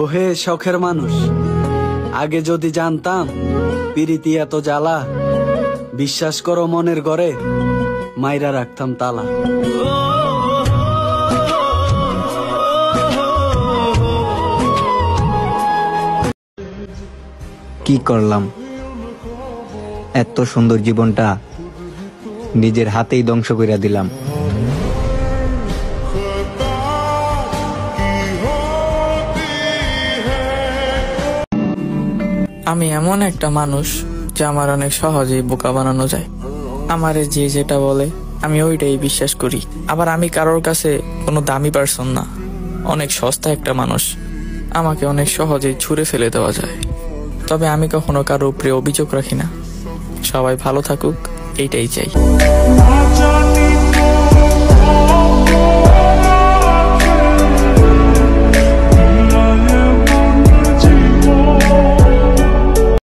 ওহে শখের মানুষ, আগে যদি জানতাম পিরিতি এত জ্বালা, বিশ্বাস করো মনের ঘরে মাইরা রাখতাম তালা। কি করলাম? এত সুন্দর জীবনটা নিজের হাতেই ধ্বংস করে দিলাম। আমি এমন একটা মানুষ যে আমার অনেক সহজেই বোকা বানানো যায়। আমারে যে যেটা বলে আমি ওইটাই বিশ্বাস করি। আবার আমি কারোর কাছে কোনো দামি পারসন না, অনেক সস্তা একটা মানুষ। আমাকে অনেক সহজেই ছুঁড়ে ফেলে দেওয়া যায়। তবে আমি কখনো কারো উপরে অভিযোগ রাখি না। সবাই ভালো থাকুক, এইটাই চাই।